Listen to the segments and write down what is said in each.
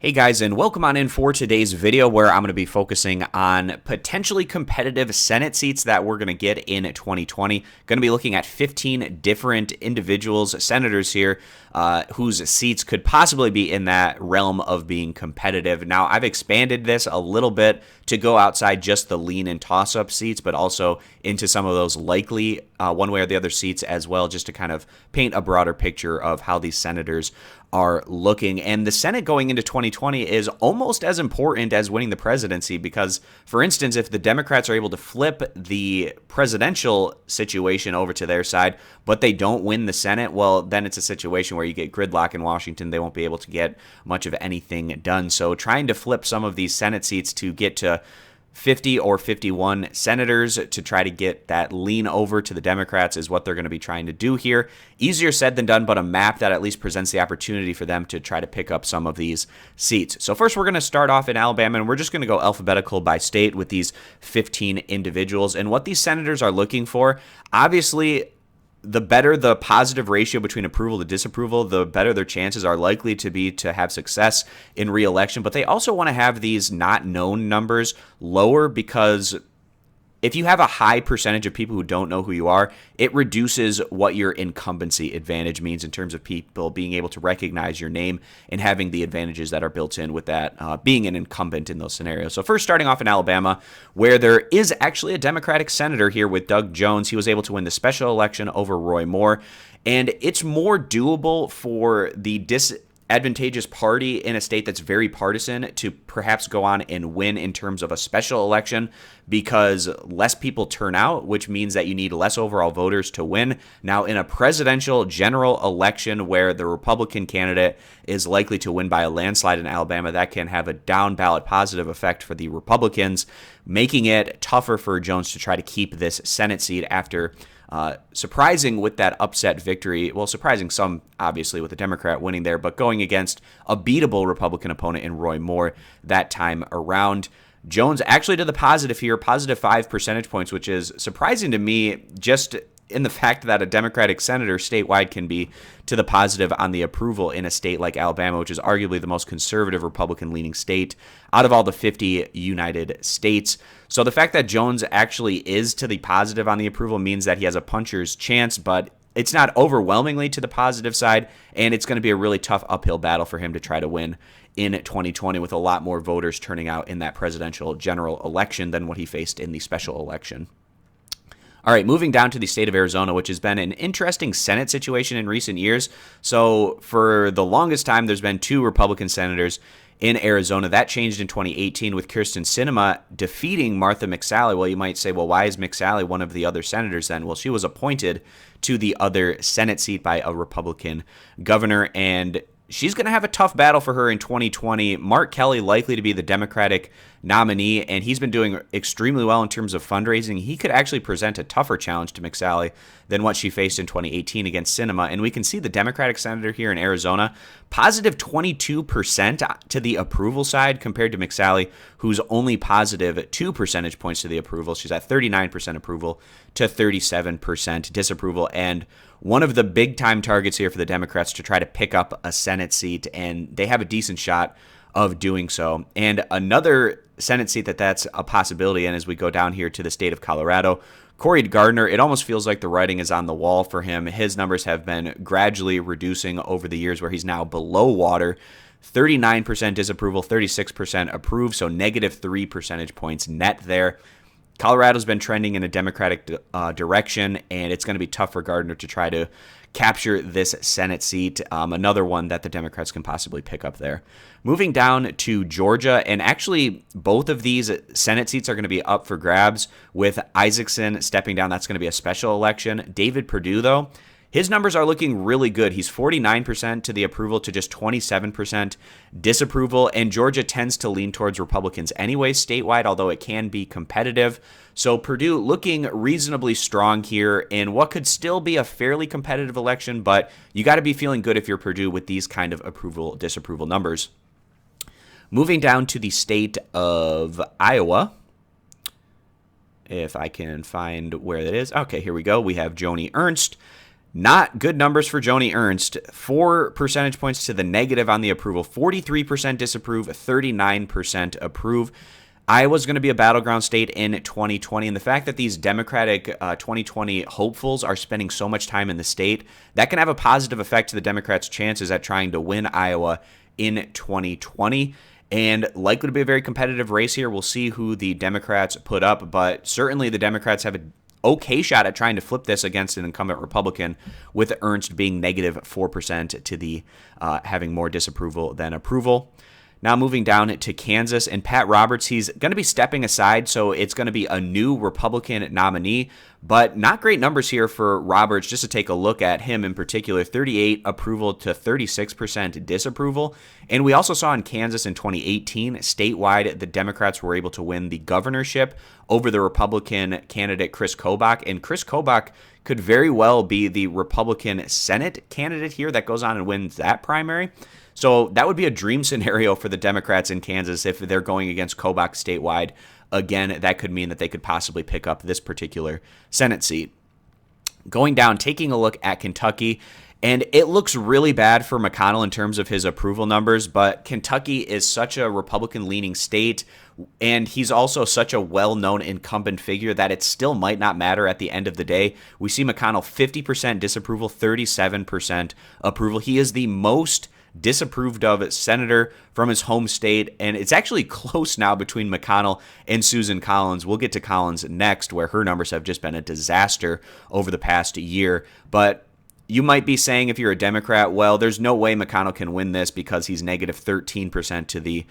Hey guys, and welcome on in for today's video where I'm going to be focusing on potentially competitive Senate seats that we're going to get in 2020. Going to be looking at 15 different individuals, senators here, whose seats could possibly be in that realm of being competitive. Now, I've expanded this a little bit to go outside just the lean and toss-up seats, but also into some of those likely one way or the other seats as well, just to kind of paint a broader picture of how these senators are looking. And the Senate going into 2020 is almost as important as winning the presidency because, for instance, if the Democrats are able to flip the presidential situation over to their side, but they don't win the Senate, well, then it's a situation where you get gridlock in Washington. They won't be able to get much of anything done. So trying to flip some of these Senate seats to get to 50 or 51 senators to try to get that lean over to the Democrats is what they're going to be trying to do here. Easier said than done, but a map that at least presents the opportunity for them to try to pick up some of these seats. So first we're going to start off in Alabama, and we're just going to go alphabetical by state with these 15 individuals. And what these senators are looking for, obviously, the better the positive ratio between approval to disapproval, the better their chances are likely to be to have success in re-election. But they also want to have these not known numbers lower because if you have a high percentage of people who don't know who you are, it reduces what your incumbency advantage means in terms of people being able to recognize your name and having the advantages that are built in with that being an incumbent in those scenarios. So first, starting off in Alabama, where there is actually a Democratic senator here with Doug Jones. He was able to win the special election over Roy Moore, and it's more doable for the disadvantageous party in a state that's very partisan to perhaps go on and win in terms of a special election because less people turn out, which means that you need less overall voters to win. Now, in a presidential general election where the Republican candidate is likely to win by a landslide in Alabama, that can have a down ballot positive effect for the Republicans, making it tougher for Jones to try to keep this Senate seat after surprising with that upset victory. Well, surprising some, obviously, with the Democrat winning there, but going against a beatable Republican opponent in Roy Moore that time around. Jones actually did the positive here, positive 5 percentage points, which is surprising to me just in the fact that a Democratic senator statewide can be to the positive on the approval in a state like Alabama, which is arguably the most conservative Republican-leaning state out of all the 50 United States. So the fact that Jones actually is to the positive on the approval means that he has a puncher's chance, but it's not overwhelmingly to the positive side, and it's going to be a really tough uphill battle for him to try to win in 2020 with a lot more voters turning out in that presidential general election than what he faced in the special election. All right, moving down to the state of Arizona, which has been an interesting Senate situation in recent years. So for the longest time, there's been 2 Republican senators in Arizona. That changed in 2018 with Kyrsten Sinema defeating Martha McSally. Well, you might say, well, why is McSally one of the other senators then? Well, she was appointed to the other Senate seat by a Republican governor, and she's going to have a tough battle for her in 2020. Mark Kelly likely to be the Democratic nominee, and he's been doing extremely well in terms of fundraising. He could actually present a tougher challenge to McSally than what she faced in 2018 against Sinema. And we can see the Democratic senator here in Arizona, positive 22% to the approval side compared to McSally, who's only positive 2 percentage points to the approval. She's at 39% approval to 37% disapproval. And one of the big-time targets here for the Democrats to try to pick up a Senate seat, and they have a decent shot of doing so. And another Senate seat that's a possibility, and as we go down here to the state of Colorado, Cory Gardner, it almost feels like the writing is on the wall for him. His numbers have been gradually reducing over the years where he's now below water. 39% disapproval, 36% approve, so negative 3 percentage points net there. Colorado's been trending in a Democratic direction, and it's going to be tough for Gardner to try to capture this Senate seat, another one that the Democrats can possibly pick up there. Moving down to Georgia, and actually both of these Senate seats are going to be up for grabs with Isaacson stepping down. That's going to be a special election. David Perdue, though, his numbers are looking really good. He's 49% to the approval to just 27% disapproval, and Georgia tends to lean towards Republicans anyway statewide, although it can be competitive. So Perdue looking reasonably strong here in what could still be a fairly competitive election, but you got to be feeling good if you're Perdue with these kind of approval-disapproval numbers. Moving down to the state of Iowa, if I can find where that is. Okay, here we go. We have Joni Earnst. Not good numbers for Joni Earnst. 4 percentage points to the negative on the approval. 43% disapprove, 39% approve. Iowa's going to be a battleground state in 2020, and the fact that these Democratic 2020 hopefuls are spending so much time in the state, that can have a positive effect to the Democrats' chances at trying to win Iowa in 2020. And likely to be a very competitive race here. We'll see who the Democrats put up, but certainly the Democrats have an okay shot at trying to flip this against an incumbent Republican, with Earnst being negative 4% to the having more disapproval than approval. Now moving down to Kansas, and Pat Roberts, he's going to be stepping aside, so it's going to be a new Republican nominee, but not great numbers here for Roberts. Just to take a look at him in particular, 38 approval to 36% disapproval. And we also saw in Kansas in 2018, statewide, the Democrats were able to win the governorship over the Republican candidate Chris Kobach, and Chris Kobach could very well be the Republican Senate candidate here that goes on and wins that primary. So that would be a dream scenario for the Democrats in Kansas if they're going against Kobach statewide. Again, that could mean that they could possibly pick up this particular Senate seat. Going down, taking a look at Kentucky, and it looks really bad for McConnell in terms of his approval numbers, but Kentucky is such a Republican-leaning state, and he's also such a well-known incumbent figure that it still might not matter at the end of the day. We see McConnell 50% disapproval, 37% approval. He is the most disapproved of senator from his home state, and it's actually close now between McConnell and Susan Collins. We'll get to Collins next, where her numbers have just been a disaster over the past year. But you might be saying, if you're a Democrat, well, there's no way McConnell can win this because he's negative 13% to the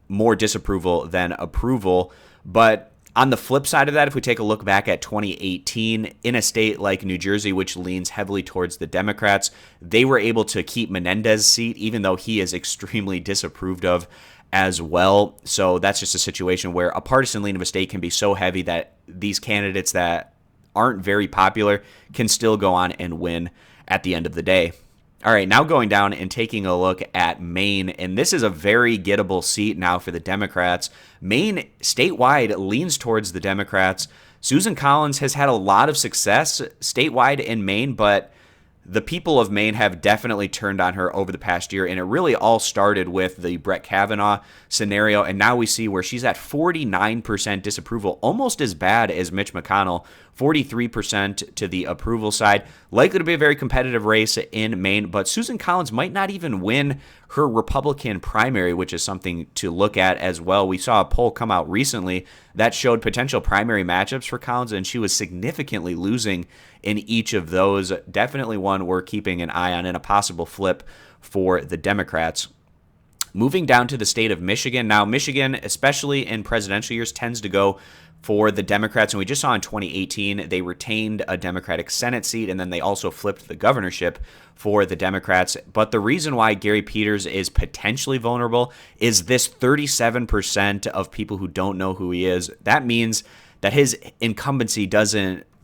more disapproval than approval. But on the flip side of that, if we take a look back at 2018, in a state like New Jersey, which leans heavily towards the Democrats, they were able to keep Menendez's seat, even though he is extremely disapproved of as well. So that's just a situation where a partisan lean of a state can be so heavy that these candidates that aren't very popular can still go on and win at the end of the day. All right, now going down and taking a look at Maine, and this is a very gettable seat now for the Democrats. Maine statewide leans towards the Democrats. Susan Collins has had a lot of success statewide in Maine, but the people of Maine have definitely turned on her over the past year, and it really all started with the Brett Kavanaugh scenario, and now we see where she's at 49% disapproval, almost as bad as Mitch McConnell, 43% to the approval side. Likely to be a very competitive race in Maine, but Susan Collins might not even win her Republican primary, which is something to look at as well. We saw a poll come out recently that showed potential primary matchups for Collins, and she was significantly losing in each of those. Definitely one we're keeping an eye on, and a possible flip for the Democrats. Moving down to the state of Michigan. Now, Michigan, especially in presidential years, tends to go for the Democrats, and we just saw in 2018 they retained a Democratic Senate seat, and then they also flipped the governorship for the Democrats. But the reason why Gary Peters is potentially vulnerable is this 37% of people who don't know who he is. That means that his incumbency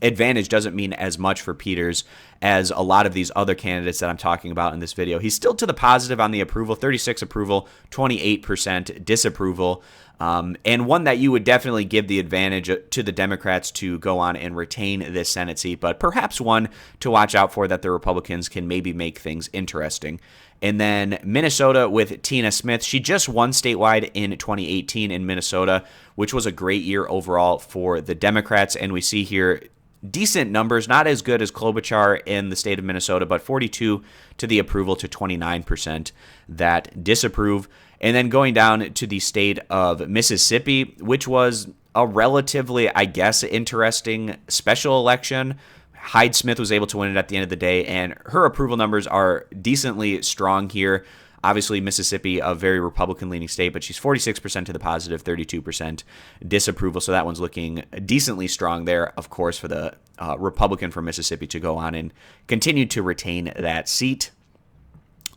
advantage doesn't mean as much for Peters as a lot of these other candidates that I'm talking about in this video. He's still to the positive on the approval, 36 approval, 28% disapproval, and one that you would definitely give the advantage to the Democrats to go on and retain this Senate seat, but perhaps one to watch out for that the Republicans can maybe make things interesting. And then Minnesota with Tina Smith. She just won statewide in 2018 in Minnesota, which was a great year overall for the Democrats, and we see here decent numbers, not as good as Klobuchar in the state of Minnesota, but 42 to the approval to 29% that disapprove. And then going down to the state of Mississippi, which was a relatively, I guess, interesting special election. Hyde Smith was able to win it at the end of the day, and her approval numbers are decently strong here. Obviously, Mississippi, a very Republican-leaning state, but she's 46% to the positive, 32% disapproval, so that one's looking decently strong there, of course, for the Republican from Mississippi to go on and continue to retain that seat.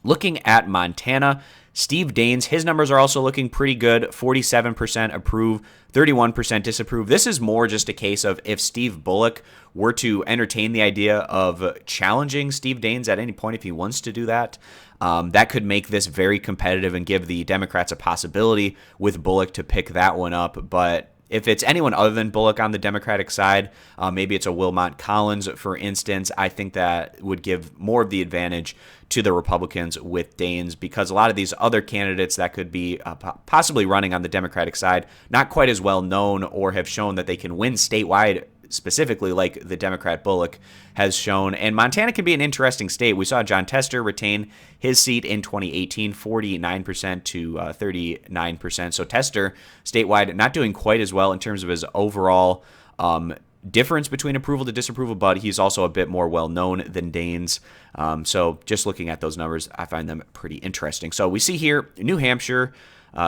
Looking at Montana, Steve Daines, his numbers are also looking pretty good, 47% approve, 31% disapprove. This is more just a case of if Steve Bullock were to entertain the idea of challenging Steve Daines at any point if he wants to do that. That could make this very competitive and give the Democrats a possibility with Bullock to pick that one up. But If it's anyone other than Bullock on the Democratic side, maybe it's a Wilmot Collins, for instance, I think that would give more of the advantage to the Republicans with Daines, because a lot of these other candidates that could be possibly running on the Democratic side, not quite as well known or have shown that they can win statewide, specifically like the Democrat Bullock has shown. And Montana can be an interesting state. We saw John Tester retain his seat in 2018, 49% to 39%. So Tester, statewide, not doing quite as well in terms of his overall difference between approval to disapproval, but he's also a bit more well-known than Daines. So just looking at those numbers, I find them pretty interesting. So we see here New Hampshire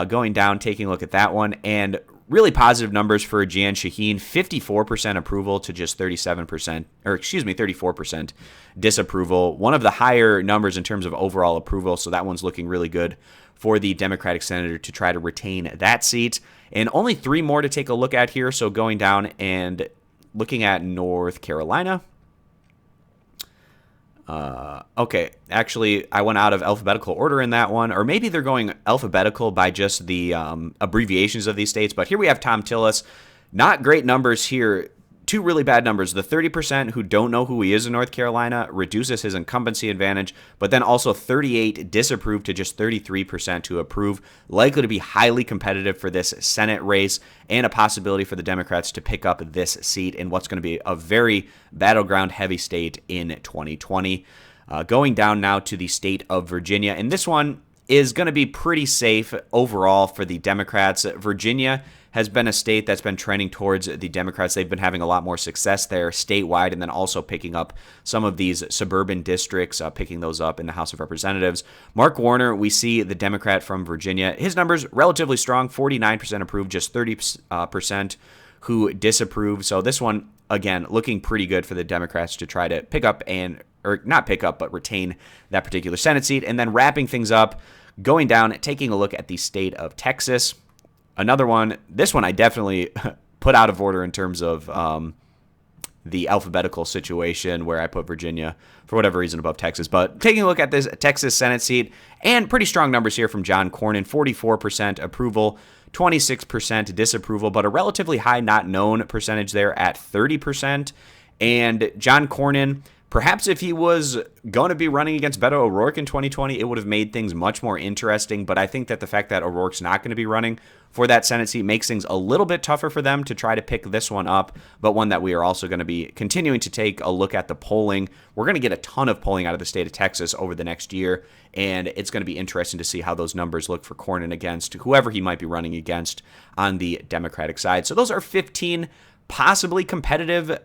going down, taking a look at that one, and really positive numbers for Jan Shaheen, 54% approval to just 34% disapproval. One of the higher numbers in terms of overall approval, so that one's looking really good for the Democratic senator to try to retain that seat. And only 3 more to take a look at here, so going down and looking at North Carolina. Okay, actually, I went out of alphabetical order in that one, or maybe they're going alphabetical by just the abbreviations of these states. But here we have Tom Tillis. Not great numbers here. 2 really bad numbers. The 30% who don't know who he is in North Carolina reduces his incumbency advantage, but then also 38 disapprove to just 33% to approve. Likely to be highly competitive for this Senate race, and a possibility for the Democrats to pick up this seat in what's going to be a very battleground heavy state in 2020. Going down now to the state of Virginia, and this one is going to be pretty safe overall for the Democrats. Virginia has been a state that's been trending towards the Democrats. They've been having a lot more success there statewide, and then also picking up some of these suburban districts, picking those up in the House of Representatives. Mark Warner, we see the Democrat from Virginia. His numbers relatively strong, 49% approved, just 30% who disapprove. So this one, again, looking pretty good for the Democrats to try to pick up or not pick up, but retain that particular Senate seat. And then wrapping things up, going down, taking a look at the state of Texas. Another one, this one I definitely put out of order in terms of the alphabetical situation where I put Virginia, for whatever reason, above Texas. But taking a look at this Texas Senate seat, and pretty strong numbers here from John Cornyn, 44% approval, 26% disapproval, but a relatively high not known percentage there at 30%. And John Cornyn, perhaps if he was going to be running against Beto O'Rourke in 2020, it would have made things much more interesting. But I think that the fact that O'Rourke's not going to be running for that Senate seat makes things a little bit tougher for them to try to pick this one up, but one that we are also going to be continuing to take a look at the polling. We're going to get a ton of polling out of the state of Texas over the next year, and it's going to be interesting to see how those numbers look for Cornyn against whoever he might be running against on the Democratic side. So those are 15 possibly competitive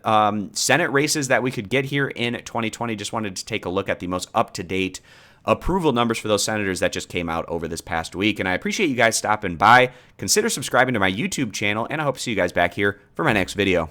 Senate races that we could get here in 2020. Just wanted to take a look at the most up-to-date approval numbers for those senators that just came out over this past week. And I appreciate you guys stopping by. Consider subscribing to my YouTube channel, and I hope to see you guys back here for my next video.